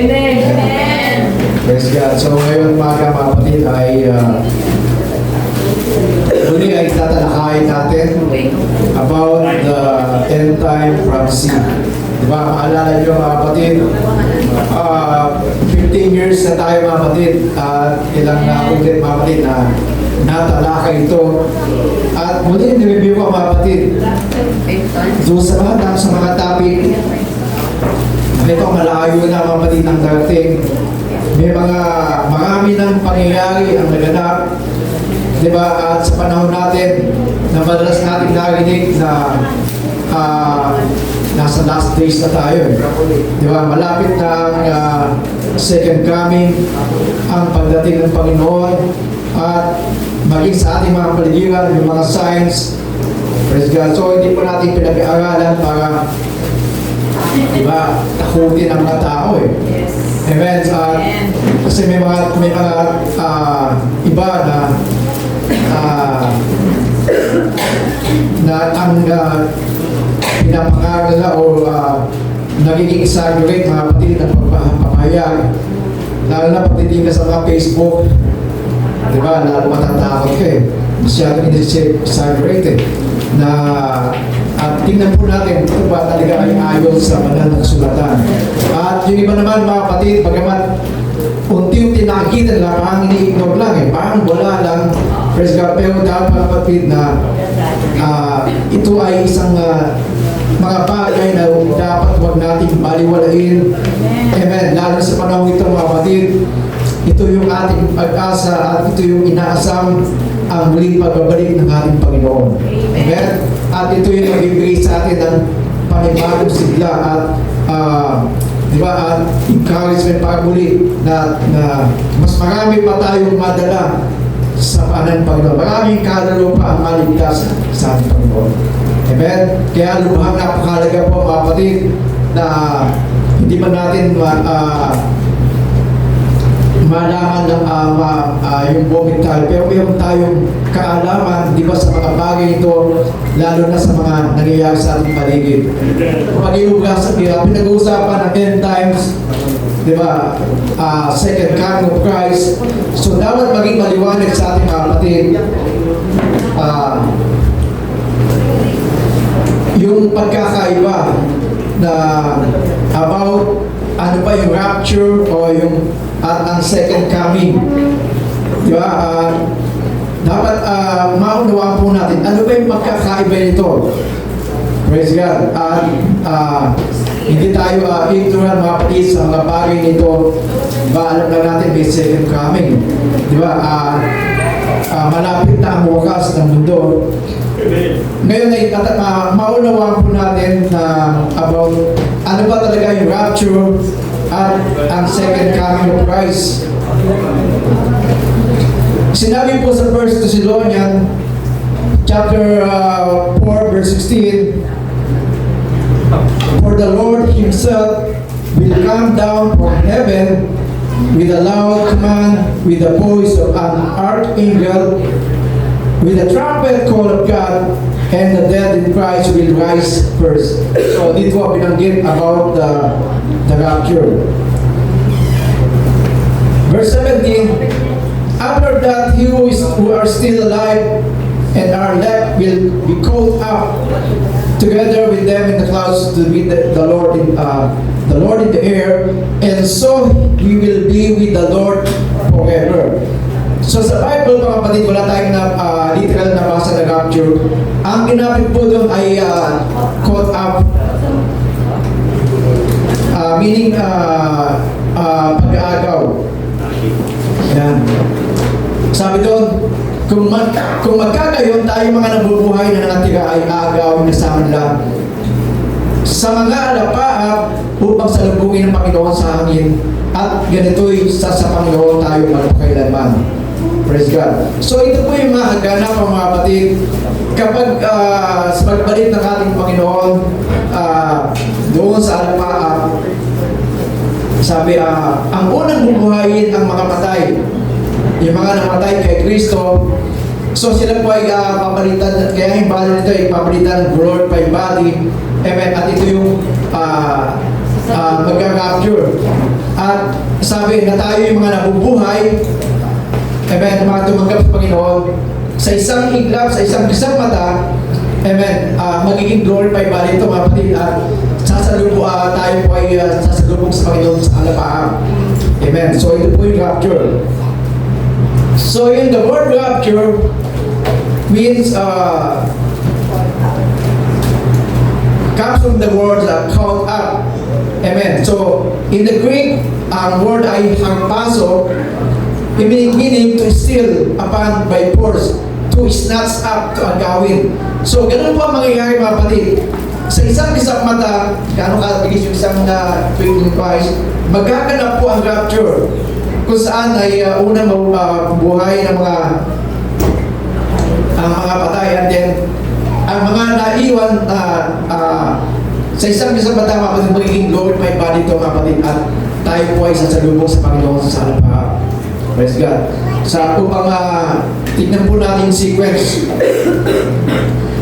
Amen. Praise God. So ngayon mga kapatid ay muli ay tatalakayin natin about the end time prophecy. Diba? Maalala nyo mga kapatid, 15 years na tayo mga kapatid at ilang na ulit mga kapatid na natalakay ito. At muli nireview ko mga kapatid doon sa mga topic. Ito malayo na mga kapatid ang darating. May marami ng pangyayari ang naganap. Diba? At sa panahon natin, na madalas natin narinig na nasa last days na tayo. Diba? Malapit na ang second coming, ang pagdating ng Panginoon, at maging sa ating mga paligiran, yung mga signs. Praise God. So hindi po natin pinag-aaralan para diba, takutin ang mga tao eh. Yes. Amen. Kasi may mga iba na ang pinapangaral nila o nagiging exaggerate mga kapatid ng pagpapahayag. Lalo na pagtitingin ka sa mga Facebook, diba, lalo matatakot ka eh. Masyadong exaggerated na at tingnan po natin ito ba talaga ay ayon sa banal na kasulatan. At yung iba naman mga kapatid, bagamat unti-unti nakikita nila, parang ini-ignore lang eh, parang wala lang. Praise God. Pero dapat mga kapatid na ito ay isang mga bagay na dapat huwag nating baliwalain. Amen. Lalo sa panahon ito mga kapatid, ito yung ating pag-asa at ito yung inaasam ang muling pagbabalik ng ating Panginoon. Amen. At ito yung magbibigay sa atin ng panibagong sigla at di ba, at encouragement para muli na mas marami pa tayong madala sa paanan ng Panginoon. Maraming kaluluwa pa ang maligtas sa ating Panginoon. Amen. Kaya lubhang napakalaga po mga kapatid na hindi man natin malaman ng yung buong tayo, pero meron tayong kaalaman, di ba, sa mga bagay ito, lalo na sa mga nangyayari sa ating paligid. Pag-iugas, pinag-uusapan ng end times, di ba, second coming of Christ. So, dapat maging maliwanag sa ating mga kapatid, yung pagkakaiba na about ano pa yung rapture o yung at ang second coming. Di ba? Dapat maunawaan po natin ano ba yung magkakaiba nito. Praise God. At hindi tayo ignorant mga kapatid sa mga bagay nito. Diba, alam na natin may second coming. Di ba? Malapit na ang wakas ng mundo. Ngayon ay maunawaan po natin na about ano ba talaga yung rapture at ang second coming of Christ. Sinabi po sa 1 Thessalonians chapter 4 verse 16, for the Lord himself will come down from heaven with a loud command, with the voice of an archangel, with the trumpet call of God, and the dead in Christ will rise first. So dito po binanggit about the rapture. Verse 17, after that who are still alive and are left will be caught up together with them in the clouds to meet the Lord in the air, and so we will be with the Lord forever. So sa Bible mga kapatid, wala tayong literal na basa na rapture. Ang ginamit po doon ay caught up, meaning pag-aagaw. Yan. Sabi doon, kung magkagayon tayo mga nabubuhay na natira ay aagawin na sa kanila sa mga alapaap upang salubungin ng Panginoon sa hangin, at ganito'y sa Panginoon tayo magpakailanman. Praise God. So ito po yung mga ganap mga kapatid kapag sa pagbalik ng ating Panginoon doon sa alapaap. Sabi, ang unang bubuhayin ang mga patay, yung mga namatay kay Kristo. So sila po ay papalitan, kaya yung body nito ay papalitan ng glorified body. Amen. At ito yung magka-rapture. At sabi na tayo yung mga nabubuhay, amen, mga tumanggap sa Panginoon, sa isang iglap, sa isang mata, amen, magiging glorified body ito mga kapatid, at tayo po ay sasalubong sa Panginoon sa alapaap. Amen. So ito po yung rapture. So in the word rapture means comes from the word caught up. Amen. So in the Greek, ang word ay harpazo, meaning to steal upon by force, to snatch up, to agawin. So ganun po ang mangyayari mga kapatid. Sa isang mata, kano kabilis yung isang twinkling twice, magaganap po ang rapture, kung saan ay unang buhay ng mga patay, and then ang mga naiwan sa isang mata mga kapatid, magiging glorified body ito mga kapatid, at tayo po ay sasalubong sa Panginoon sa alapaap. Praise God. Sa upang tignan po natin yung sequence.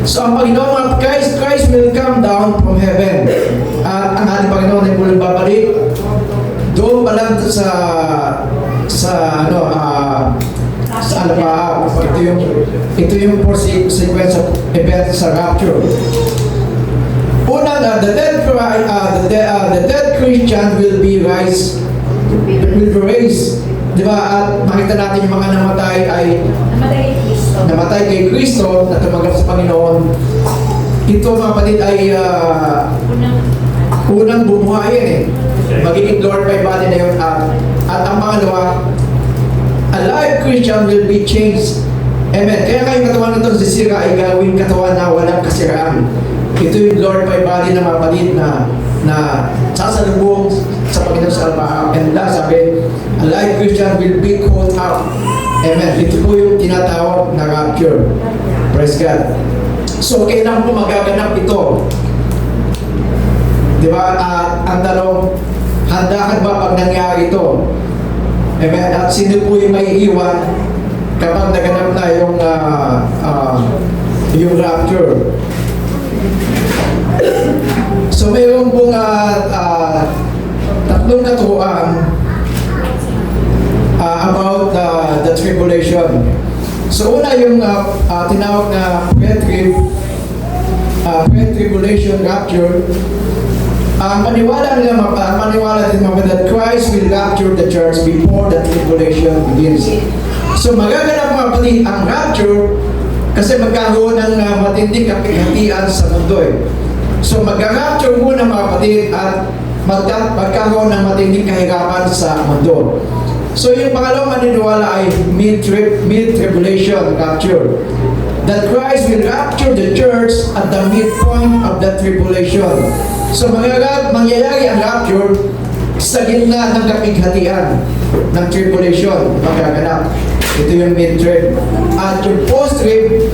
So ang Panginoon, Christ will come down from heaven. At ang ating Panginoon ay muling babalik. Doon pa lang sa alapaap. Ito yung sequence of events sa rapture. Unang, the dead Christian will be raised. Diba? At makita natin yung mga namatay ay namatay kay Kristo, na tumanggap sa Panginoon. Ito mga kapatid ay unang bumuhayin magiging glorified body na yun. At ang pangalawa, a live Christian will be changed. Amen. Kaya nga yung katawan na ito, si Sira ay gawing katawan na walang kasiraan. Ito yung glorified body na mga kapatid na sasalubong sa Panginoon sa alapaap. And last, sabi, a live Christian will be called out. Amen. Ito po yung tinatawag na rapture. Praise God. So, kailan po magaganap ito? Diba? Ang tanong, handa ka ba pag nangyari ito? Amen. At sino po yung may iwan kapag naganap na yung rapture? So, mayroon pong tatlong katuruan about the tribulation. So una yung tinawag na pre-tribulation rapture. Maniwala din mga that Christ will rapture the church before the tribulation begins. So magaganap mga kapatid ang rapture kasi magkakaroon ng matinding kapighatian sa mundo eh. So mag-rapture muna mga kapatid at magkakaroon ng matinding kahirapan sa mundo. So yung pangalawang maniniwala ay mid-tribulation rapture. That Christ will rapture the church at the midpoint of the tribulation. So mangyayari ang rapture sa gitna ng kapighatian ng tribulation. Magaganap. Ito yung mid-trib. At yung post-trib,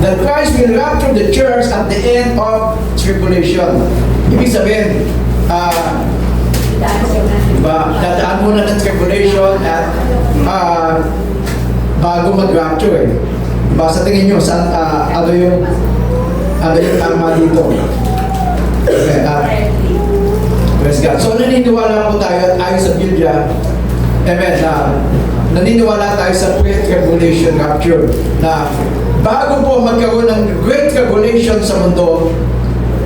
that Christ will rapture the church at the end of tribulation. Ibig sabihin, dadaan muna ng tribulation at bago mag-rapture eh. Sa tingin nyo, ano yung tama dito? Okay, praise God. So naniniwala po tayo at ayon sa Biblia, amen, naniniwala tayo sa pre-tribulation rapture na bago po magkaroon ng great tribulation sa mundo,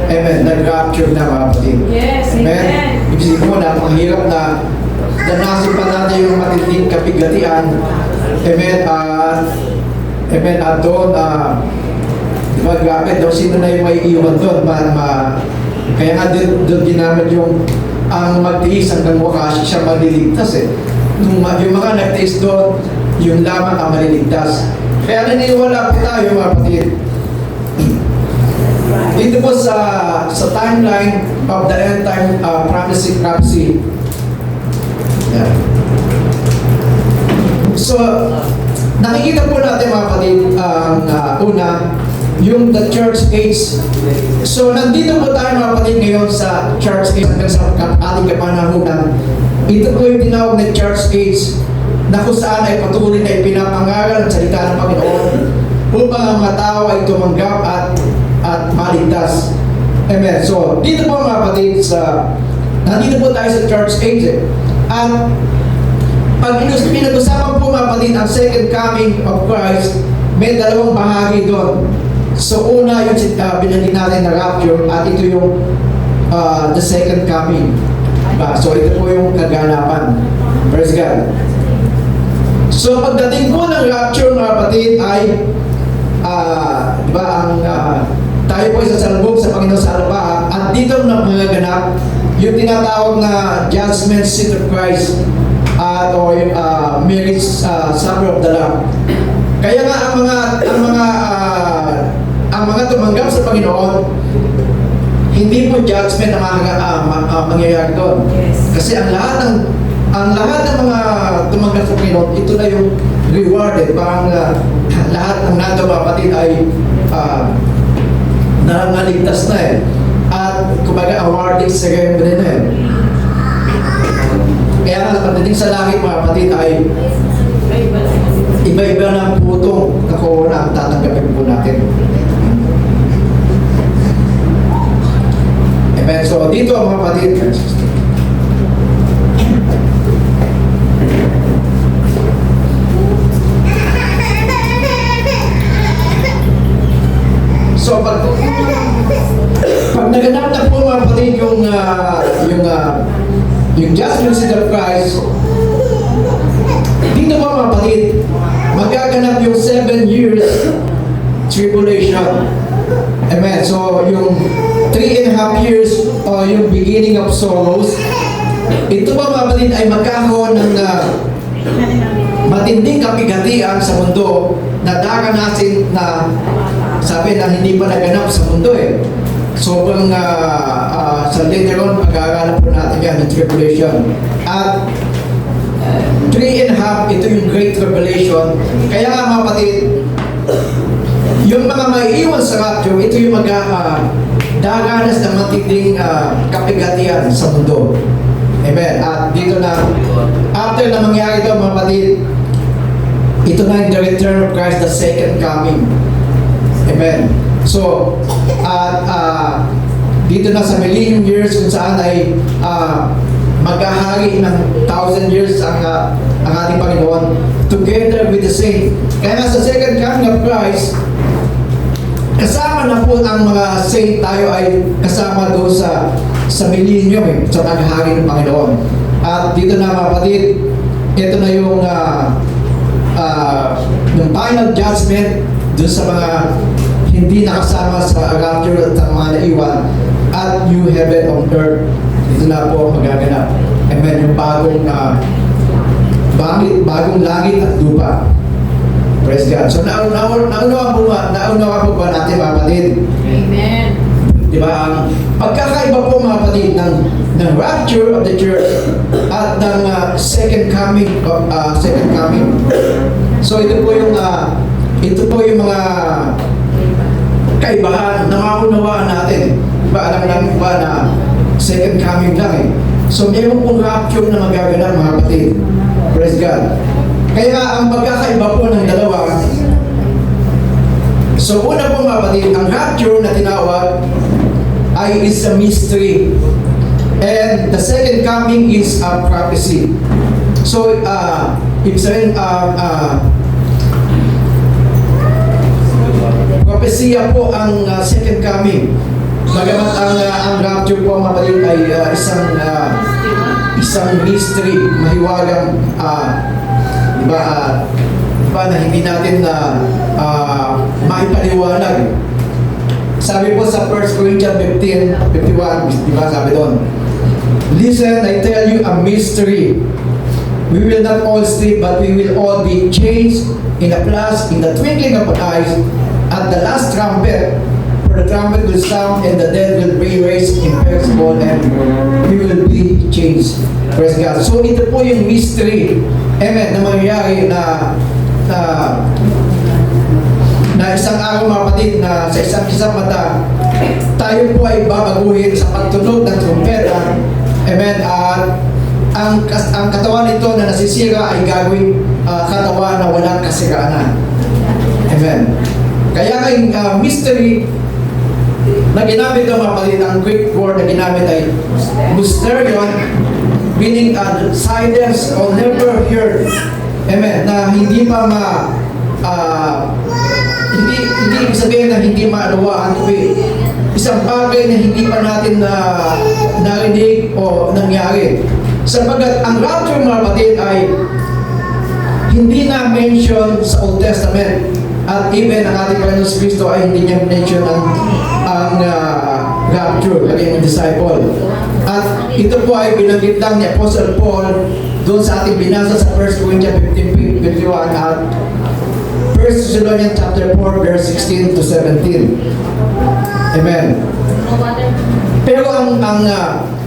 amen, nag-rapture na mga kapatid. Yes, amen. Ibig mo na, mahirap na danasin pa natin yung matinding kapighatian. Amen. Amen. At doon, diba, grabe, doon sino na yung may iwan doon. Kaya nga doon ginamit yung ang magtiis hanggang wakas siya maliligtas eh. Yung mga nagtiis doon, yung lamang ang maliligtas. Kaya naniniwala po tayo mga kapatid. Dito po sa timeline of the end time prophecy. Yeah. So, nakikita po natin mga kapatid una, yung the church age. So, nandito po tayo mga kapatid ngayon sa church age hanggang sa ating kapanahunan. Ito po yung tinawag na church age na kung saan ay patuloy na ipinapangaral ang salita ng Panginoon upang ang mga tao ay tumanggap at maligtas. Amen. So, dito po mga kapatid, nandito po tayo sa church age. At pag pinag-usapan po mga kapatid ang second coming of Christ, may dalawang bahagi doon. So, una yung binanggit natin na rapture at ito yung the second coming. Diba? So, ito po yung kaganapan. Praise God. So, pagdating po ng rapture mga kapatid ay diba, tayo po isasalubog sa Panginoon sa harapan at dito na magaganap yung tinatawag na judgment seat of Christ o yung marriage supper of the Lamb. Kaya nga ang mga tumanggap sa Panginoon, hindi po judgment ang mangyayari doon. Kasi ang lahat ng mga tumanggap sa Panginoon, ito na yung rewarded. Parang lahat ng nando kapatid ay naligtas na eh. At kumbaga awarding ceremony na eh. Kaya nga pagdating sa langit mga kapatid ay iba-iba ng putong na corona ang tatanggapin po natin. Amen. So dito mga kapatid, so pag naganap na po mga kapatid yung judgment seat of Christ, dito po mga kapatid, magaganap yung 7 years tribulation. Amen. So yung 3.5 years yung beginning of sorrows, ito po mga kapatid ay magkakaroon ng matinding kapigatian sa mundo na daranasin na sabi na hindi pa naganap sa mundo eh. Sobrang sa later on, pag-aaralan po natin yan, yung tribulation. At 3.5, ito yung Great Tribulation. Kaya nga mga kapatid, yung mga maiiwan sa rapture, ito yung daranas ng matinding kapigatian sa mundo. Amen. At dito na, after na mangyari ito mga kapatid, ito na yung the return of Christ, the second coming. Amen. So, dito na sa millennium years kung saan ay maghahari ng 1,000 years ang ating Panginoon together with the saints. Kaya nga sa second coming of Christ, kasama na po ang mga saint, tayo ay kasama doon sa millennium sa paghahari ng Panginoon. At dito na mga kapatid, ito na yung final judgment doon sa mga hindi nakasama sa rapture at ang mga naiwan at new heaven on earth. Ito na po magaganap. Amen. Yung bagong langit at lupa. Praise God. So naunawa po ba natin mga kapatid? Amen. Diba? Ang pagkakaiba po mga kapatid ng rapture of the church at ng second coming. So ito po yung mga kaibahan na maunawaan natin. Diba? Alam namin ba na second coming lang eh. So mayroon pong rapture na magaganap mga kapatid. Praise God. Kaya ang pagkakaiba po ng dalawa, so una po mga kapatid, ang rapture na tinawag ay is a mystery. And the second coming is a prophecy. So, ibig sabihin, propesya po ang second coming. Bagamat ang rapture po mga kapatid ay isang mystery, mahiwagang diba na hindi natin maipaliwanag. Sabi po sa 1 Corinthians 15:51, diba sabi doon, listen, I tell you a mystery. We will not all sleep, but we will all be changed in a flash, in the twinkling of an eye, at the last trumpet. For the trumpet will sound, and the dead will be raised imperishable, and we will be changed. Praise God. So ito po yung mystery, amen, na mangyayari na isang araw mga kapatid na sa isang mata tayo po ay babaguhin sa pagtunog ng trumpeta. Amen. At ang katawan nito na nasisira ay gagawing katawan na walang kasiraan. Amen. Kaya yung mystery na ginamit ng mga kapatid, ang Greek word na ginamit ay mysterion, meaning silence or never heard. Amen. Na hindi pa hindi ibig sabihin na hindi maunawaan, kundi isang bagay na hindi pa natin narinig o nangyari. Sapagkat ang rapture, mga kapatid, ay hindi na mention sa Old Testament. At even ang ating Panginoon Kristo ay hindi niya mention ang rapture, kanyang disciple. At ito po ay binanggit lang ni Apostle Paul doon sa ating binasa sa 1 Corinthians 15:51 at 1 Thessalonians chapter 4 verse 16 to 17. Amen. Pero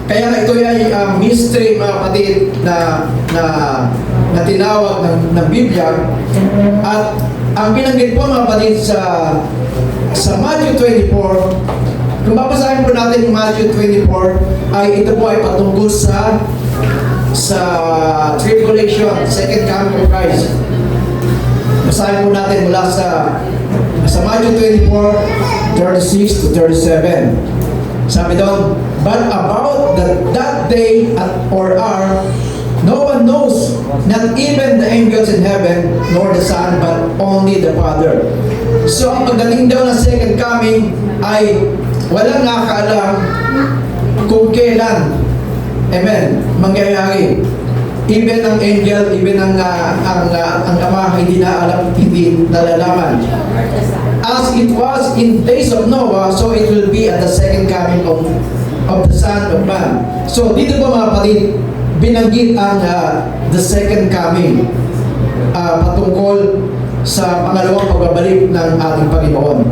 kaya nga ito ay mystery, mga kapatid, na tinawag ng Biblia. At ang binanggit po, mga kapatid, sa Matthew 24, kung babasahin po natin yung Matthew 24, ay ito po ay patungkol sa tribulation, second coming of Christ. Basahin po natin mula sa Matthew 24, 36 to 37. Sabi doon, but about that day or hour, no one knows, not even the angels in heaven, nor the Son, but only the Father. So, ang pagdating daw ng second coming ay walang nakakaalam kung kailan, amen, mangyayari. Even ang angel, even ang Ama, hindi na alam, hindi nalalaman. As it was in days of Noah, so it will be at the second coming of the Son of Man. So dito po, mga kapatid, binanggit ang the second coming patungkol sa pangalawang pagbabalik ng ating Panginoon.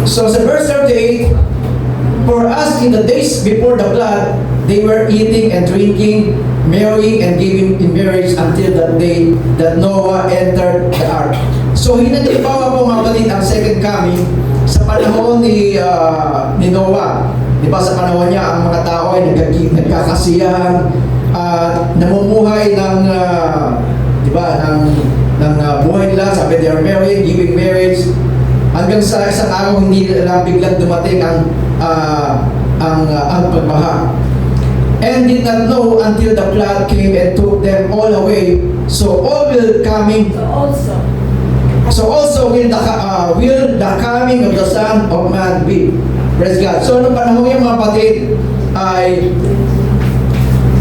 So sa verse 38, for us in the days before the flood, they were eating and drinking, marrying and giving in marriage until that day that Noah entered the ark. So hinalipawa po, mga kapatid, ang second coming sa panahon ni Noah. Di ba, sa panahon niya, ang mga tao ay nagkakasiyahan at namumuhay ng di ba, ng buhay nila. Sabi, they are marrying, giving marriage, hanggang sa isang araw hindi nila biglang dumating ang pagbaha. And did not know until the flood came and took them all away. So all will coming. So also will the coming of the Son of Man be. Praise God. So nung panahon yung, mga kapatid, ay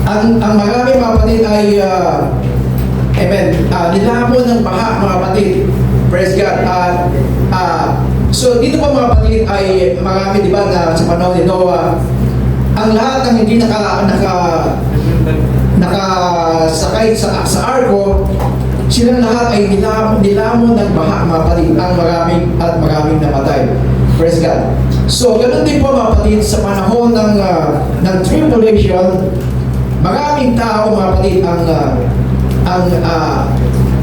ang marami, mga kapatid, ay amen, nilamon ng baha, mga kapatid. Praise God. So dito po, mga kapatid, ay marami, di ba, na sa panahon ni Noah, ang lahat ng hindi nakasakay sa arko, silang lahat ay nilamon ng baha, mga kapatid, ang maraming namatay. Praise God. So ganun din po, mga kapatid, sa panahon ng tribulation, maraming tao, mga kapatid, ang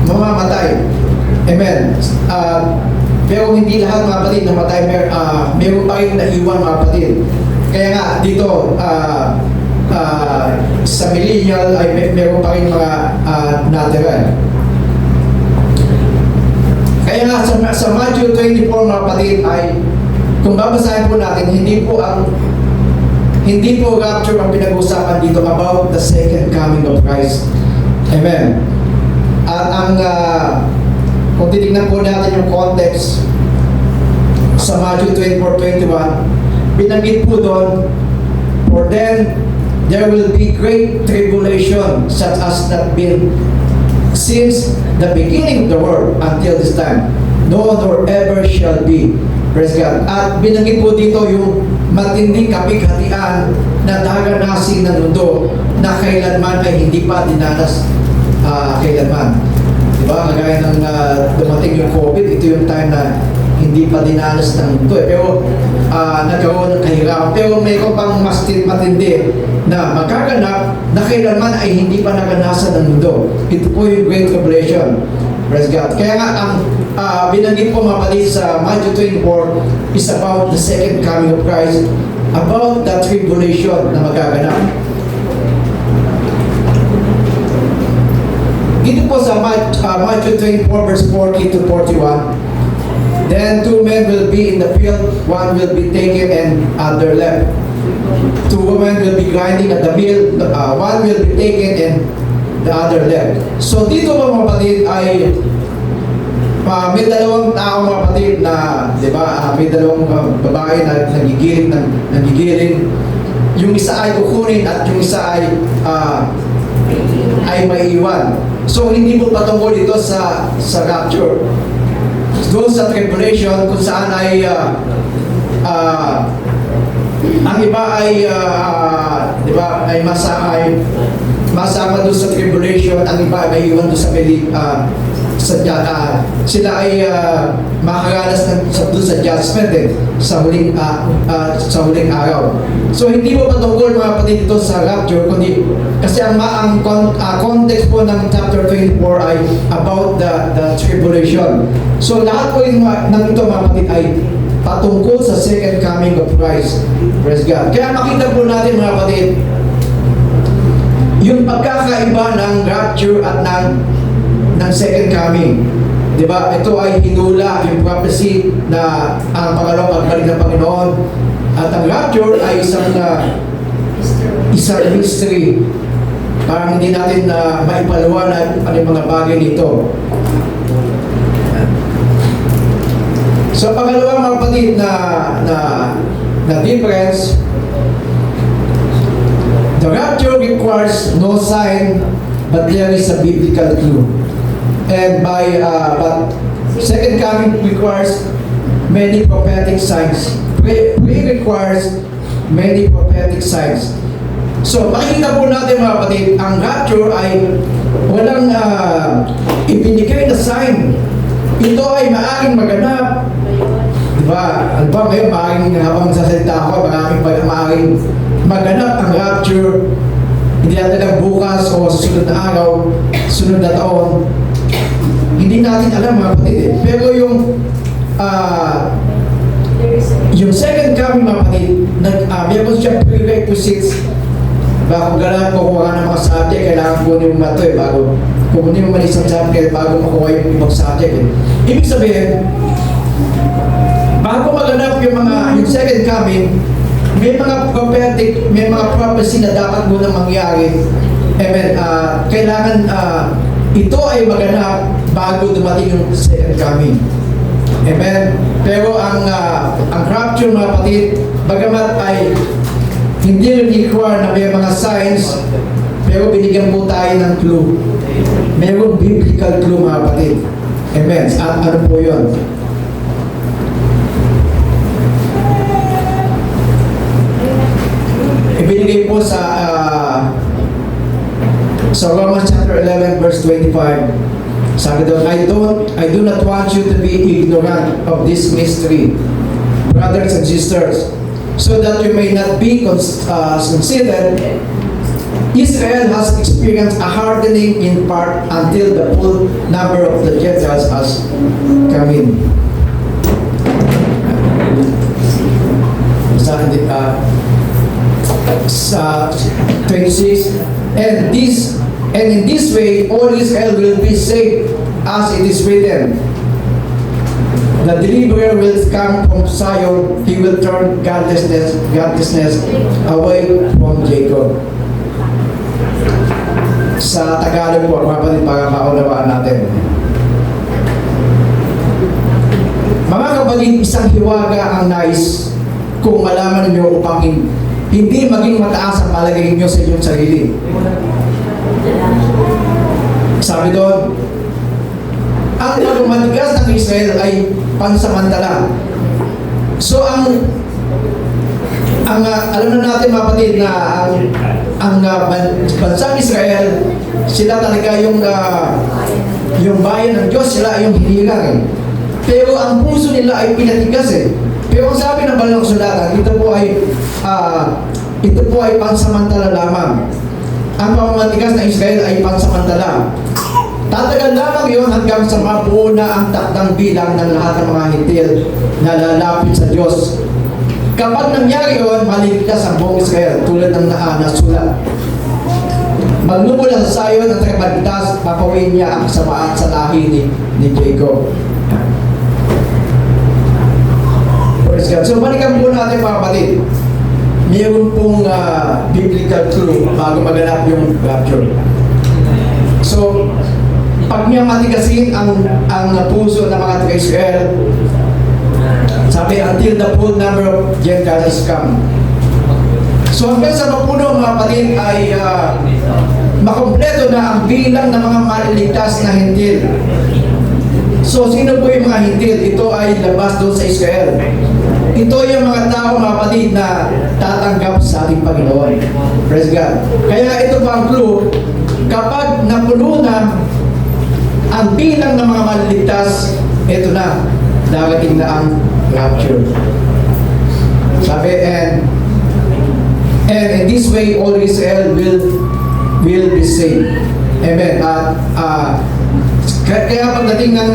mamamatay. Amen. Pero hindi lahat, mga kapatid, namatay. Meron pa rin naiwan, mga kapatid. Kaya nga dito sa millennial ay meron pa rin mga natira. Kaya nga sa Matthew 24, mga kapatid, ay kung babasahin po natin, hindi po rapture ang pinag-usapan dito, about the second coming of Christ. Amen. At kung titignan po natin yung context sa Matthew 24:21, binanggit po doon, for then there will be great tribulation such as not been since the beginning of the world until this time, no nor ever shall be. Praise God. At binanggit po dito yung matinding kapighatian na daranasin ng mundo na kailanman ay hindi pa dinanas kailanman. Diba? Kagaya ng dumating yung COVID, ito yung time na hindi pa dinanas ng mundo. Pero nagkaroon ng kahirapan. Pero mayroon pang mas matindi na magaganap na kailanman ay hindi pa naganasan ng mundo. Ito po yung Great Tribulation. Praise God. Kaya nga ang binanggit po, mga kapatid, sa Matthew 24 is about the second coming of Christ, about the tribulation na magaganap. Dito po sa Matthew 24 verse 40 to 41, Then two men will be in the field, one will be taken and other left. Two women will be grinding at the mill, one will be taken and the other left. So dito mga kapatid ay may dalawang tao mga kapatid na, di ba, may dalawang babae na nagigiling. Yung isa ay kukunin at yung isa ay maiiwan. So hindi mo patungkol dito sa rapture. Doon sa tribulation kung saan ay ang iba ay di ba, ay masama doon sa tribulation, ang iba ay maiiwan doon sila ay makakaranas doon sa judgment sa huling araw. So hindi mo patungkol mga kapatid dito sa rapture, kundi kasi ang context po ng chapter 24 ay about the tribulation. So lahat po ng ito mga kapatid ay patungkol sa second coming of Christ. Praise God. Kaya makita po natin mga kapatid yung pagkakaiba ng rapture at ng second coming. Diba? Ito ay hinula, yung prophecy na ang pangalawang pagbalik ng Panginoon. At ang rapture ay isang mystery. Parang hindi natin maipaliwanag ang mga bagay nito. So pangalawang mga kapatid na difference, the rapture requires no sign, but there is a biblical clue. And but second coming requires many prophetic signs. Pre requires many prophetic signs. So makikita po natin mga kapatid, ang rapture ay walang ibinigay na sign. Ito ay maaaring maganap. Diba? Ano ba ngayon, maaaring habang sasalita ako, maaaring maganap ang rapture. Hindi natin lang bukas o sa sunod na araw, sunod na taon. Hindi natin alam mga kapatid. Pero yung second coming mga kapatid, meron siya prerequisites. Kung gano'n kukuha ng mga subject, kailangan kunin mo ito bago kunin mo man isang subject bago makuha yung ibang subject. Ibig sabihin, bago maganap yung second coming, may mga prophetic, may mga prophecy na dapat muna mangyari. Amen. Kailangan ito ay maganap bago dumating yung second coming. Amen. Pero ang rapture mga kapatid, bagamat ay hindi require na may mga signs, pero binigyan po tayo ng clue. Mayroong biblical clue mga kapatid. Amen. At ano po yun? Ibinigay po sa Romans chapter 11 verse 25. Sabi doon, I do not want you to be ignorant of this mystery, brothers and sisters, so that you may not be considered. Israel has experienced a hardening in part until the full number of the Gentiles has come in. Sa 26, and in this way all Israel will be saved, as it is written, the deliverer will come from Zion, he will turn godlessness away from Jacob. Sa Tagalog po, mga kapatid, para maunawaan natin. Mga kapatid, isang hiwaga ang nais kung malaman niyo upang hindi maging mataas ang palagay niyo sa inyong sarili. Sabi doon, ang pagmamatigas ng Israel ay pansamantala. So alam na natin mga kapatid na ang bansang Israel, sila talaga yung bayan ng Diyos, sila yung hinilang. Pero ang puso nila ay pinatigas Pero ang sabi ng Banal na Kasulatan, ito po ay pansamantala lamang. Ang pamamatigas ng Israel ay pansamantala. Tatagal lamang yun hanggang sa mabuo na ang takdang bilang ng lahat ng mga Hitil na lalapit sa Diyos. Kapag nangyari yun, maligtas ang buong Israel tulad ng nasulat. Magmumula sa Zion at magligtas, papawin niya ang kasamaan sa lahi ni Jacob. Praise God. So balikan po natin mga kapatid. Mayroon pong biblical clue bago maganap yung rapture. So, pag niya matigasin ang puso ng mga taga-Israel, sabi, until the full number of Gentiles has come. So hanggang sa mapuno mga kapatid ay makumpleto na ang bilang ng mga maliligtas na hintil. So sino po yung mga hintil? Ito ay labas doon sa Israel. Ito yung mga tao mga kapatid na tatanggap sa ating Panginoon. Praise God. Kaya ito pa ang clue, kapag napuno na ang bilang ng mga maliligtas, ito na, darating na ang rapture. Sabi, and in this way all Israel will be saved. Amen. At kaya pagdating ng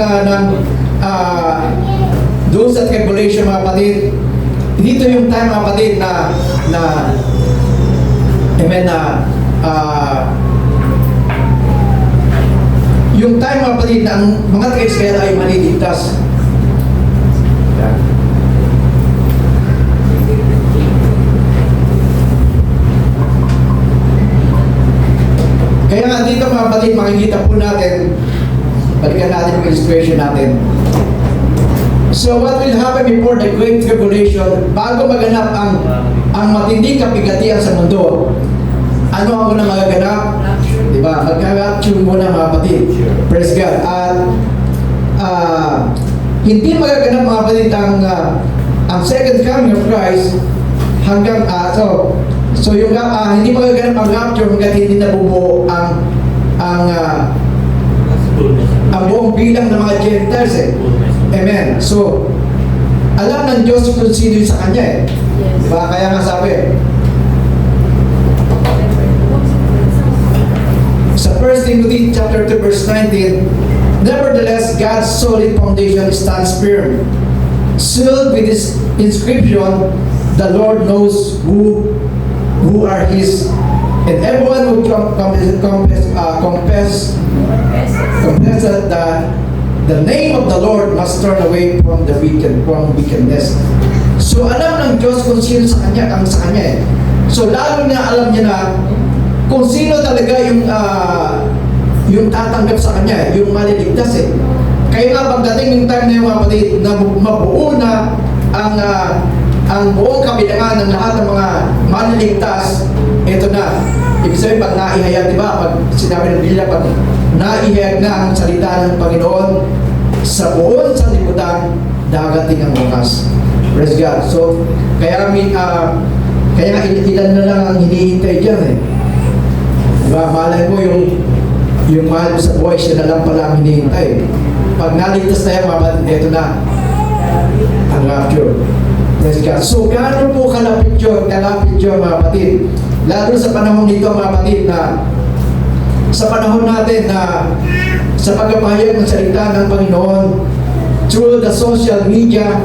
doon sa tribulation mga kapatid, dito yung time mga kapatid na amen, yung time mga kapatid na ang mga taga-Israel ay maliligtas. Kaya nga dito mga kapatid, makikita po natin, balikan natin yung illustration natin. So what will happen before the Great Tribulation, bago maganap ang matinding kapigatian sa mundo, ano ang unang magaganap? Diba? Magka-rapture muna mga kapatid. Praise God. At hindi magaganap mga kapatid ang second coming of Christ hanggang So yung hindi magaganap ang rapture hanggang hindi nabubuo ang buong bilang ng mga Gentiles eh. Amen. So alam ng Diyos kung sino yung sa Kanya eh. Yes. Diba? Kaya nga sabi sa 1 Timothy chapter 2 verse 19, nevertheless God's solid foundation stands firm, sealed with this inscription, the Lord knows who are His, and everyone who confess that the name of the Lord must turn away from wickedness. So alam ng Diyos kung sino sa Kanya, ang sa Kanya eh. So lalo na alam niya na kung sino talaga yung tatanggap sa Kanya, yung maliligtas eh. Kaya nga pagdating yung time na yung mga kapatid, na mabuo na ang buong kabilangan ng lahat ng mga maliligtas, ito na. Ibig sabihin, pag naihayag, di ba? Pag sinabi ng Biblia, pag naihayag na ang salita ng Panginoon, sa buong sanlibutan, darating ang wakas. Praise God. So, kaya ilan na lang ang hinihintay dyan eh. Diba? Malay mo yung mahal mo sa buhay, siya na lang pala ang hinihintay. Pag naligtas na yan, ito na ang rapture. Praise God. So, gaano po kalapit yun mga kapatid. Lalo sa panahon nito mga kapatid na sa panahon natin na sa pagpapahayag ng salita ng Panginoon through the social media,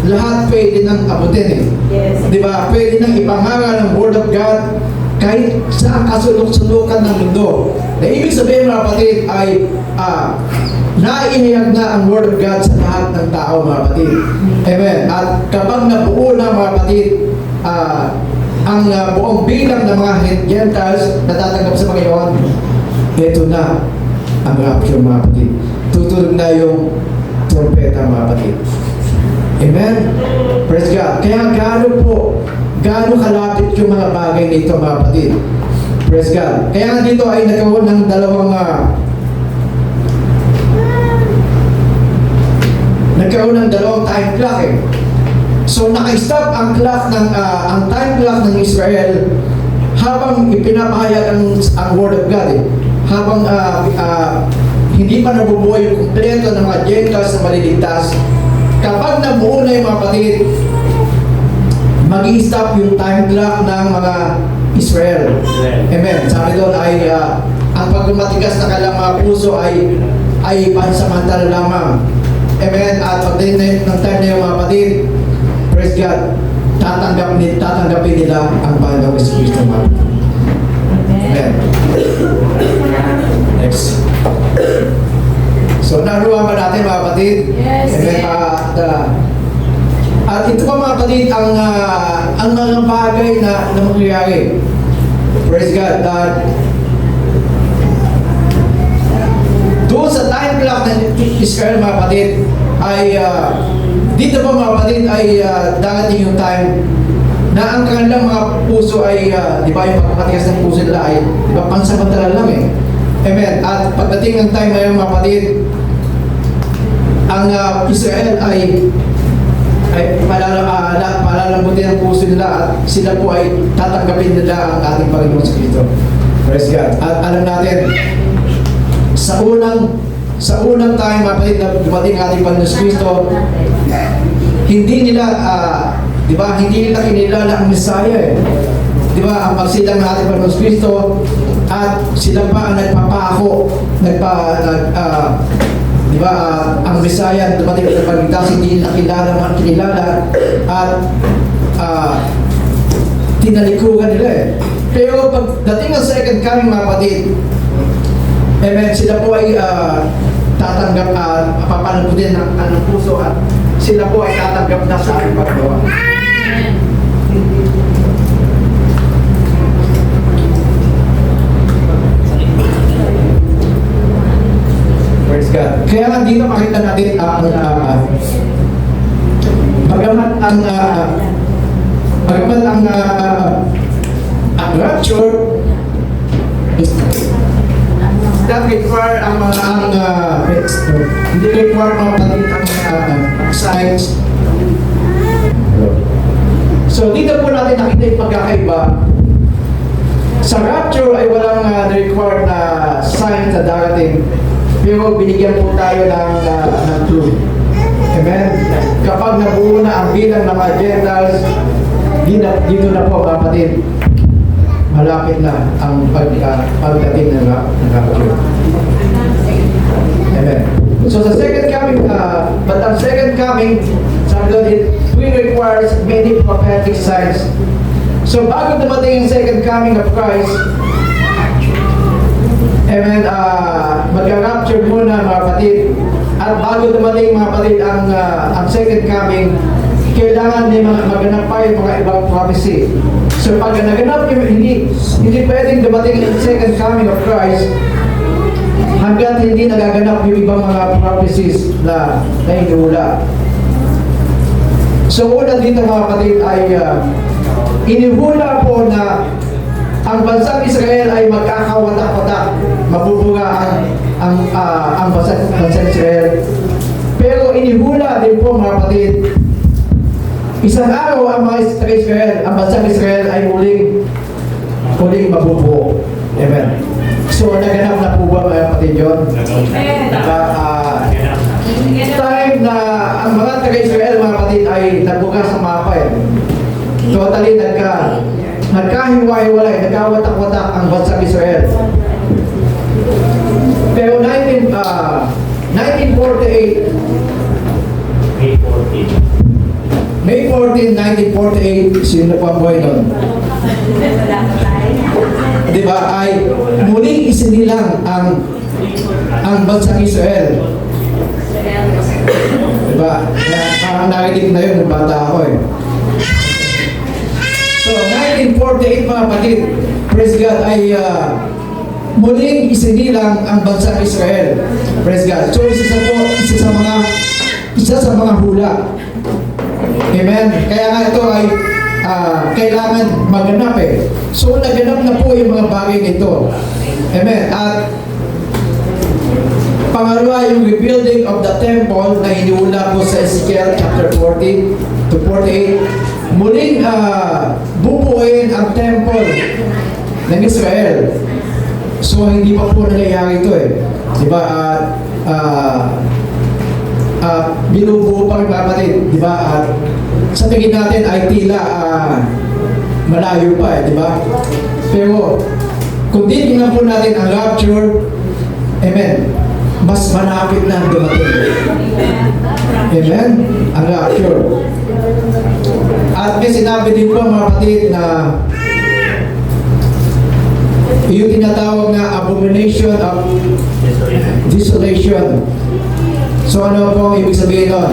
lahat pwede nang abutin eh. Yes. Diba? Pwede nang ipangaral ng Word of God kahit sa kasulok-sulukan ng mundo. Na ibig sabihin mga kapatid ay naihayag na ang Word of God sa lahat ng tao mga kapatid. Amen. At kapag nabuo na mga kapatid ang buong bilang ng mga Gentiles na tatanggap sa Panginoon, ito na ang rapture mga kapatid. Tutulog na yung trumpeta mga kapatid. Amen? Praise God. Kaya gaano kalapit yung mga bagay nito mga kapatid. Praise God. Kaya dito ay nagkaroon ng dalawang time clock eh. So naka-stop ang time clock ng Israel habang ipinapahayag ang Word of God eh. Habang hindi pa nabubuo yung kumpleto ng mga Gentiles na maliligtas. Kapag nabuo na yung mga kapatid, mag-i-stop yung time clock ng mga Israel. Amen. Sabi doon ay ang pagmatigas na kailang mga puso ay pansamantala lamang. Amen. At pagdating ng time na yung mga kapatid, praise God, tatanggapin nila ang Panginoong Kristo. Amen. Next. So naruwa ba natin mga kapatid? Yes. Amen. At ito pa mga kapatid, ang mga bagay na mangyayari. Praise God. Doon sa time clock ng Israel mga kapatid, ay dito pa mga kapatid ay darating yung time na ang kanilang mga puso ay, di ba yung pagkakatigas ng puso nila ay, di ba, pansamantala lang eh. Amen. At pagdating ng time na yun mga kapatid, ang Israel ay palalambutin ang puso nila at sila po ay tatanggapin nila ang ating Panginoon sa Kristo. Praise God. At alam natin, sa unang time mga kapatid na dumating ang ating Panginoon sa Kristo, hindi nila hindi nila kinilala ang Messiah eh. Di ba, ang magsilang ng ating Panginoon sa Kristo at sila pa ang nagpapako, di ba, ang Messiah dumating sa pagligtas, hindi nila kinilala at tinalikuran nila eh. Pero pagdating ang second coming mga kapatid, amen, sila po ay tatanggap at papalambutin ng puso at sila po ay tatanggap na sa aking paggawa. Praise God. Kaya nga dito makita natin bagamat ang rapture that require hindi require ang signs. So dito po natin nakita yung pagkakaiba. Sa rapture ay walang required na sign na darating, pero binigyan po tayo ng clue. Amen? Kapag nabuo na ang bilang ng mga Gentiles, dito na po mga kapatid, malapit na ang pagdating ng rapture. Amen. So sa second coming, but ang second coming, sabi doon, it requires many prophetic signs. So bago dumating ang second coming of Christ, amen, mag-rapture muna mga kapatid. At bago dumating mga kapatid ang second coming, kailangan may maganap pa yung mga ibang prophecy. So pag naganap yung hindi pwedeng dumating ang second coming of Christ hanggat hindi nagaganap yung ibang mga prophecies na hinihula. So una dito mga kapatid ay inihula po na ang bansang Israel ay magkakawatak-watak, mabubuga ang bansang Israel. Pero inihula din po mga kapatid, isang araw ang mga Israel, ang bansang Israel ay muling mabubuo. Amen. So naganap na po ba mga kapatid yun? Time na ang mga taga-Israel mga kapatid ay nagbuga sa mapa eh. Totally nagkahiwa-hiwalay, nagkawatak-watak ang bansang Israel. Pero 1948, May 14, 1948, sino pa ang buhay nun? Diba, ay muling isinilang ang bansang Israel. Diba, parang narinig na yun ng bata ako eh. So, 1948 mga kapatid, praise God, ay muling isinilang ang bansang Israel. Praise God. So, isa sa mga hula. Amen. Kaya nga ito ay kailangan maganap eh. So, naganap na po yung mga bagay nito. Amen. At pangalawa, yung rebuilding of the temple na hinihula po sa Ezekiel chapter 40 to 48. Muling bubuuin ang temple ng Israel. So, hindi pa po nangyayari ito eh. Diba? Binubuo pa rin kapatid. Diba? Sa tingin natin ay tila malayo pa eh. Diba? Pero, kung titignan po natin ang rapture, amen, mas malapit na dumating. Amen? Ang rapture. At may sinabi din po mga kapatid na yung tinatawag na abomination of desolation. So ano po ang ibig sabihin nun?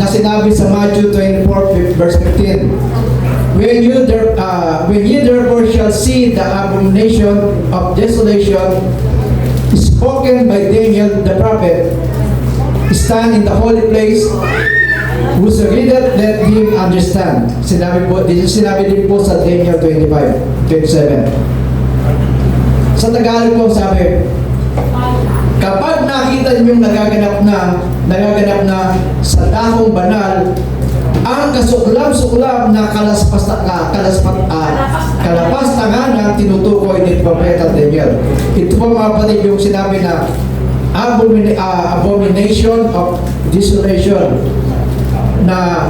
Na sinabi sa Matthew 24 verse 15, when you therefore shall see the abomination of desolation spoken by Daniel the prophet stand in the holy place, whoso readeth, let him understand. Sinabi din po sa Daniel 25:27. Sa Tagalog po sabi, kapag nakita ninyong nagaganap na sa dakong banal ang kasuklam-suklam na kalapastangan tinutukoy ni Propeta Daniel. Ito po mga kapatid yung sinabi na abomination of desolation, na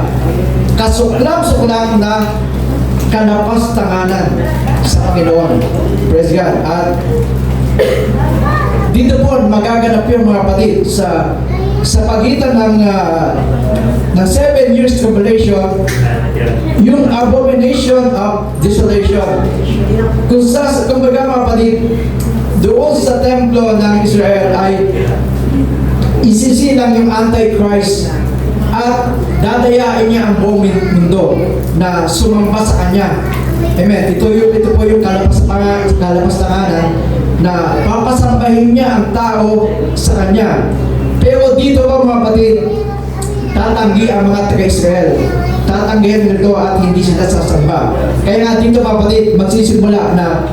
kasuklam-suklam na kalapastanganan sa Panginoon. Praise God. At dito po magaganap yung mga kapatid sa pagitan ng 7 years tribulation, yung abomination of desolation. Kumbaga mga kapatid, doon sa templo ng Israel ay isisilang yung Antichrist at dadayain niya ang buong mundo na sumamba sa kanya. Amen. Ito po yung kalapastanganan na papasambahin niya ang tao sa kanya. Pero dito po mga kapatid, tatanggi ang mga taga-Israel. Tatanggihan nito at hindi sila sasamba. Kaya nga dito mga kapatid, magsisimula na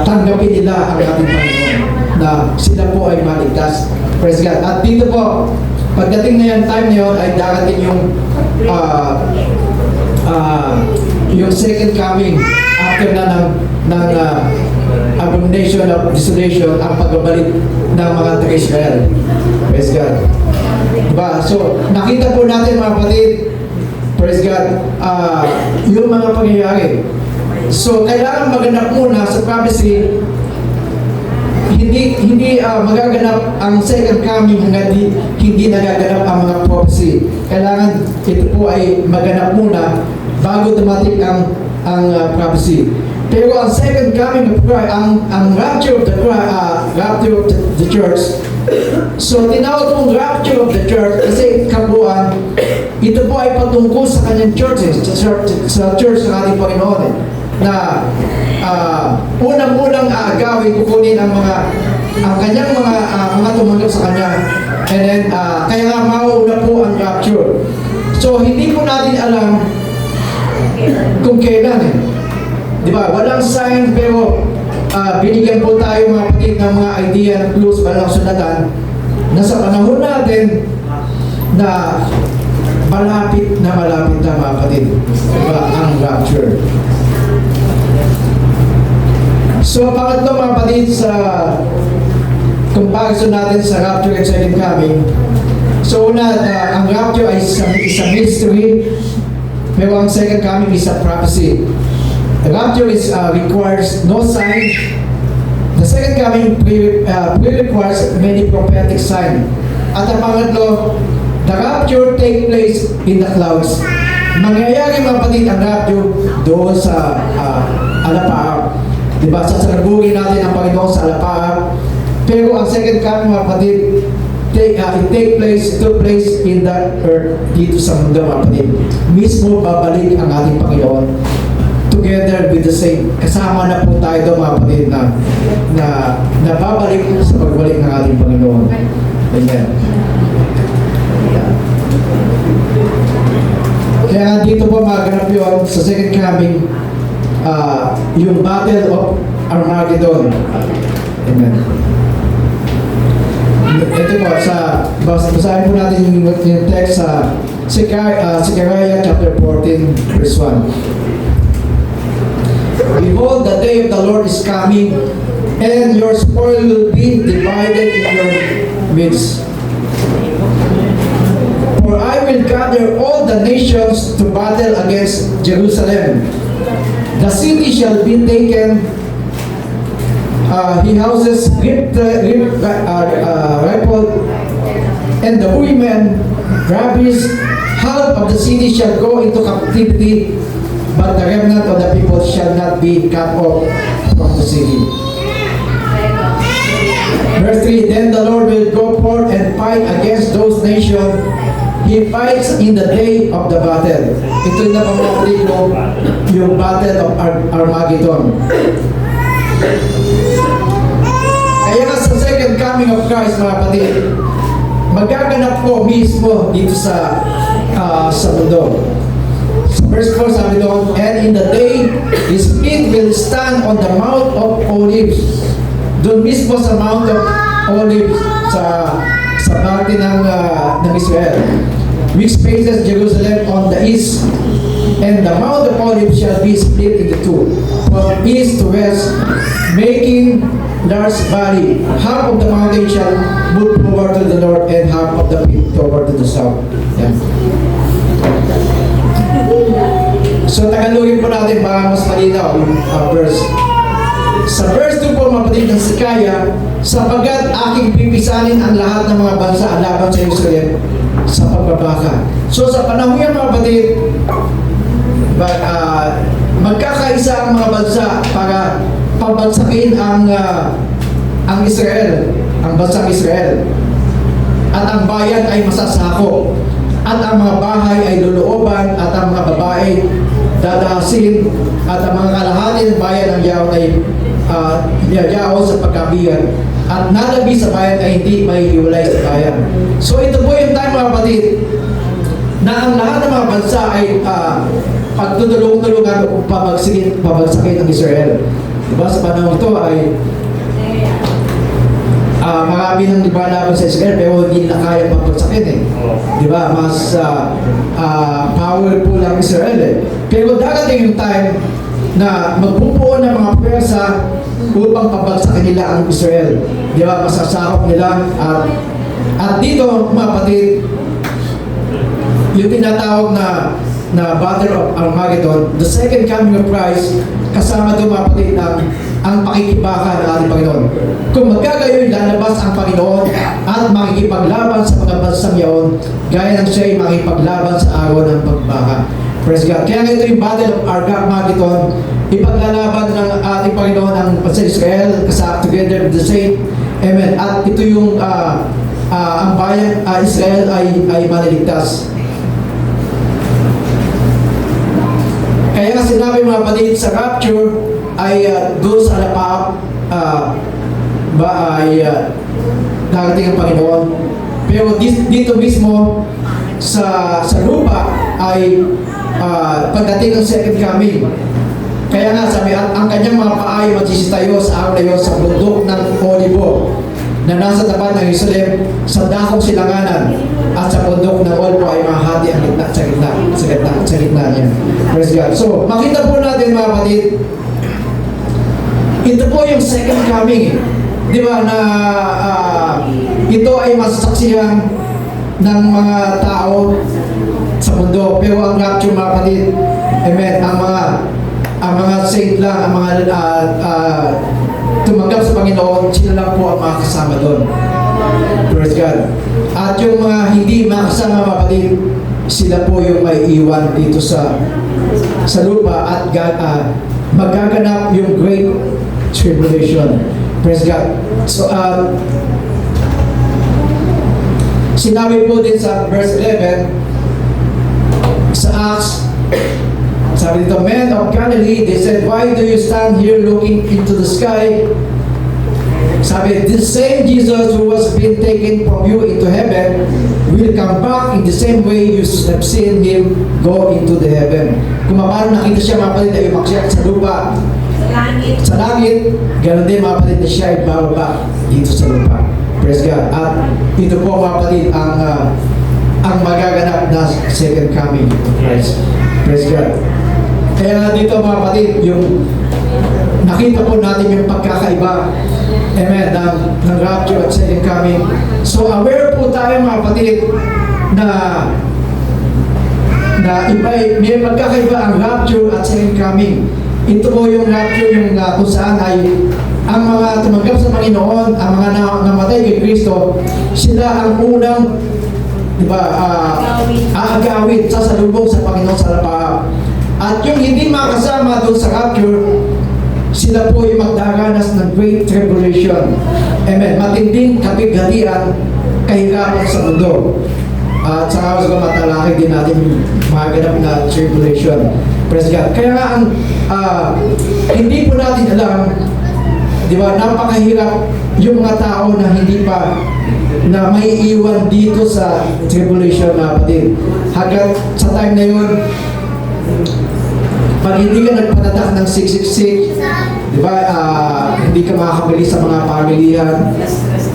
tanggapin nila ang ating Panginoon, na sila po ay maligtas. Praise God. At dito po, pagdating na yung time na yun, ay darating yung second coming after na ng abomination of desolation, ang pagbabalik ng mga taga-Israel. Praise God. Diba? So, nakita po natin mga kapatid, praise God, yung mga pangyayari. So, kailangan maganap muna sa prophecy. Hindi magaganap ang second coming hanggang hindi nagaganap ang mga prophecy. Kailangan ito po ay maganap muna bago dumating ang prophecy. Pero ang second coming of Christ, ang rapture of the church, so tinawag kong rapture of the church kasi kabuuan, ito po ay patungkol sa kanyang churches, sa church ng ating Panginoon, na unang-unang aagawin, kukunin ang kanyang mga tumanggap sa kanya, and then kaya nga mauuna po ang rapture. So hindi po natin alam kung kailan di ba? Walang sign, pero binigyan po tayo mga kapatid ng mga idea ng clues, walang sunatan, na sa panahon natin na malapit na mga kapatid, diba? Ang rapture. So pangatlo mga kapatid, sa comparison natin sa rapture and second coming, so una, ang rapture ay isang mystery, pero ang second coming is a prophecy. The rapture requires no sign. The second coming requires many prophetic signs. At ang pangatlo, the rapture take place in the clouds. Mangyayari mga kapatid ang rapture doon sa alapaap. Diba? Sasalubungin natin ang Panginoon sa alapaap. Pero ang second coming mga kapatid, it took place in the earth, dito sa mundo mga kapatid. Mismo babalik ang ating Panginoon together with the saint. Kasama na po tayo doon mga kapatid na babalik sa pagbalik ng ating Panginoon. Amen. Kaya dito po maganap yun sa second coming, yung Battle of Armageddon. Amen. Ito po, basahin po natin yung text sa Zechariah chapter 14 verse 1. Behold, the day of the Lord is coming, and your spoil will be divided in your midst. For I will gather all the nations to battle against Jerusalem. The city shall be taken, her houses rifled, and the women ravished. Half of the city shall go into captivity, but the remnant of the people shall not be cut off from the city. Verse 3, then the Lord will go forth and fight against those nations. He fights in the day of the battle. Ito yung napamahuli ko, yung battle of Armageddon. Kaya nga sa second coming of Christ, mga kapatid, magaganap po mismo dito sa mundo. Sa verse 4 sabi doon, and in the day, His feet will stand on the Mount of Olives. Doon mismo sa Mount of Olives, sa parte ng Israel, which faces Jerusalem on the east, and the Mount of Olives shall be split into two, from east to west, making large valley. Half of the mountain shall move toward to the north, and half of the pit toward to the south. Yan. So, tagalogin po natin para mas malinaw yung verse. Sa verse 2 po, mapatid ng Sikaya, sapagat aking pipisanin ang lahat ng mga bansa laban sa Jerusalem sa pagbabaka. So, sa panahon yan, mga kapatid, magkakaisa ang mga bansa para pabansakin ang Israel, ang bansang Israel. At ang bayan ay masasako. At ang mga bahay ay lulooban, at ang mga babae dadahasin, at ang mga kalahati ng bayan ng yaon ay yayaw sa pagkabigan, at nalabi sa bayan ay hindi may hiwalay sa bayan. So ito po yung time, mga kapatid, na ang lahat ng mga bansa ay pagtutulong-tulungan o pabagsakin ang Israel. Diba sa panahon ito ay marami nang laban sa Israel pero hindi na kaya mapagsakin eh. Diba? Mas powerful ang Israel eh. Pero darating yung time na magpupuo ng mga pwersa upang pabagsakin nila ang Israel. Diba? Masasakop nila at dito, mga kapatid, yung tinatawag na Battle of Armageddon, the second coming of Christ, kasama doon, mga kapatid, ang pakikibaka ng ating Panginoon. Kung magkagayoy, lalabas ang Panginoon at makikipaglaban sa mga bansang yaon, gaya ng siya ay makikipaglaban sa araw ng pagbaka. Praise God. Kaya ito yung Battle of Armageddon, ipaglalaban ng ating Panginoon ang bansang Israel, kasama together with the saint. Amen. At ito yung ang bayan Israel ay maliligtas. Kaya nga sinabi, mga kapatid, sa rapture ay doon sa lapaap darating ang Panginoon. Pero dito mismo sa lupa ay pagdating ng second coming. Kaya nga sabi, ang kanyang mga paa ay magsisitayo sa araw na yun sa bundok ng Olivo na nasa tapat ng Jerusalem, sa dakong silanganan, at sa bundok ng Olivo ay mahati ang sa gitna niya. Praise God. So, makita po natin, mga kapatid, ito po yung second coming. Di ba na ito ay masasaksihan ng mga tao sa mundo. Pero ang rapture, mga kapatid, amen, ang mga saint lang, ang mga tumanggap sa Panginoon, sila lang po ang mga kasama doon. Praise God. At yung mga hindi makasama, mga kapatid, sila po yung may iwan dito sa lupa at magaganap yung great tribulation. Praise God. So, sinabi po din sa verse 11 sa Acts, sabi dito, men of Galilee, they said, why do you stand here looking into the sky? Sabi, this same Jesus who was being taken from you into heaven will come back in the same way you have seen Him go into the heaven. Kung paano nakita siya, mga kapatid, ay umakyat sa lupa, sa langit, ganoon din, mga kapatid, na siya ay bababa dito sa lupa. Praise God. At ito po, mga kapatid, ang magaganap na second coming of Christ. Praise God. Kaya nga dito, mga kapatid, yung nakita po natin yung pagkakaiba, amen, ng rapture at second coming. So aware po tayo, mga kapatid, na may pagkakaiba ang rapture at second coming. Ito po yung rapture, yung kung saan ay ang mga tumanggap sa Panginoon, ang mga namatay kay Kristo, sila ang unang, di ba, aagawit, sasalubong sa Panginoon sa lapaap. At yung hindi makasama doon sa rapture, sila po yung magdaranas ng Great Tribulation. Amen. Matinding kabighatian, kahirapan sa mundo. At sa araw sa matalakay din natin mga ganap na tribulation. Praise God. Kaya nga hindi po natin alam, di ba, napakahirap yung mga tao na hindi pa na may iwan dito sa tribulation na kapatid. Hanggang sa time na yun, pag hindi ka nagpatatak ng 666, di ba, hindi ka makakabili sa mga pamilihan.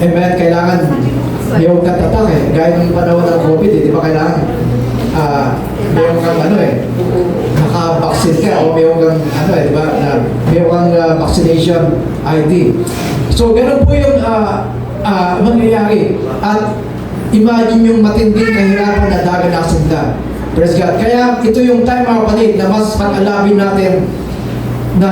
Amen, kailangan mayroon kang tatak eh. Gaya ng panahon ng COVID di ba, kailangan mayroon kang nakabaksin ka o mayroon kang di ba, mayroon kang vaccination ID. So, ganun po yung mangyayari. At imagine yung matinding kahirapan na daganasin na. Praise God. Kaya ito yung time mga kapatid na mas pag-alabin natin na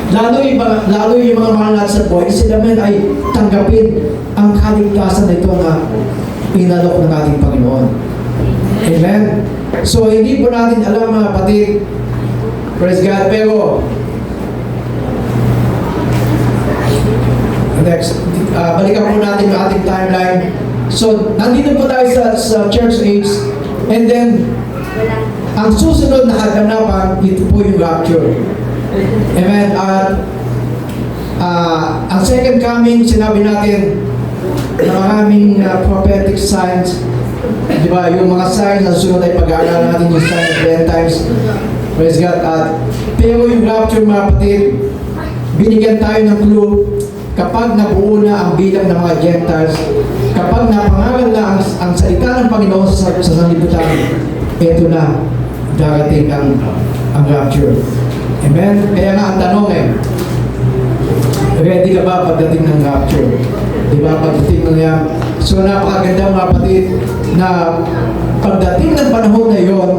lalo yung mga mahal natin sa buhay, sila man ay tanggapin ang kaligtasan na ito na inalok ng ating Panginoon. Amen? So, hindi po natin alam mga kapatid, praise God, pero next, balikan po natin yung ating timeline. So, nandito po tayo sa church age, and then, ang susunod na kaganapan, ito po yung rapture. Amen. At ang second coming, sinabi natin, na maraming prophetic signs, di ba, yung mga signs na susunod ay pag-aaralan natin yung signs of the end times. Praise God. Pero yung rapture mga kapatid, binigyan tayo ng clue. Kapag nabuo na ang bilang ng mga Gentiles, kapag napangaral na ang salita ng Panginoon sa sanlibutan, ito na, darating ang rapture. Amen? Kaya nga ang tanong ready ka ba pagdating ng rapture? Di ba, pagdating ng yan? So napakaganda mga kapatid na pagdating ng panahon na yon,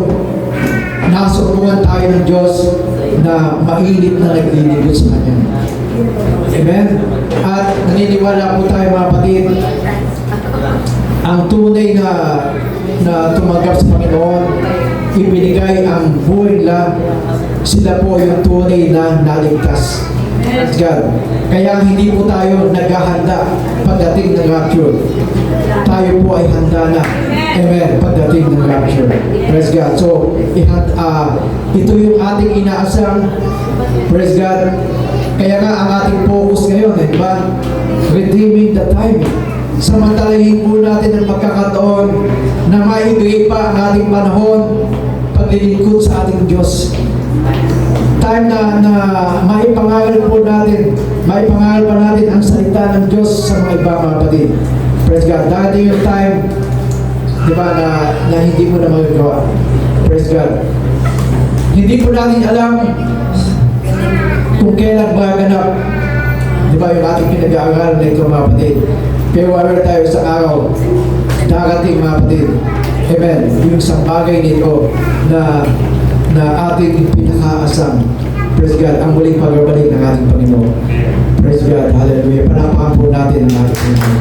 nasuruan tayo ng Diyos na mainit na naglilibot sa Kanya. Amen? At naniniwala po tayo mga kapatid, ang tunay na tumanggap sa Panginoon, ibinigay ang buhay nila, sila po yung tunay na naligtas. Praise God. Kaya hindi po tayo naghahanda pagdating ng rapture. Tayo po ay handa na. Amen. Pagdating ng rapture. Praise God. So, ito yung ating inaasang. Praise God. Kaya nga ang ating focus ngayon, di ba? Redeeming the time. Samantalahin po natin ang pagkakataon na maibigay pa ang ating panahon paglilingkod sa ating Diyos. Time na maipangaral po natin, maipangaral pa natin ang salita ng Diyos sa mga iba mga kapatid. Praise God. Dati yung time, di ba, na hindi mo na magagawa. Praise God. Hindi po natin alam kung kailan maganap, di ba, yung ating pinag-aaral na ito mga kapatid. Pero aware tayo sa araw, darating mga kapatid. Amen. Yung isang bagay nito na ating pinakaasam. Praise God. Ang muling pagbabalik ng ating Panginoon. Praise God. Hallelujah. Panapakan po natin ang ating Panginoon.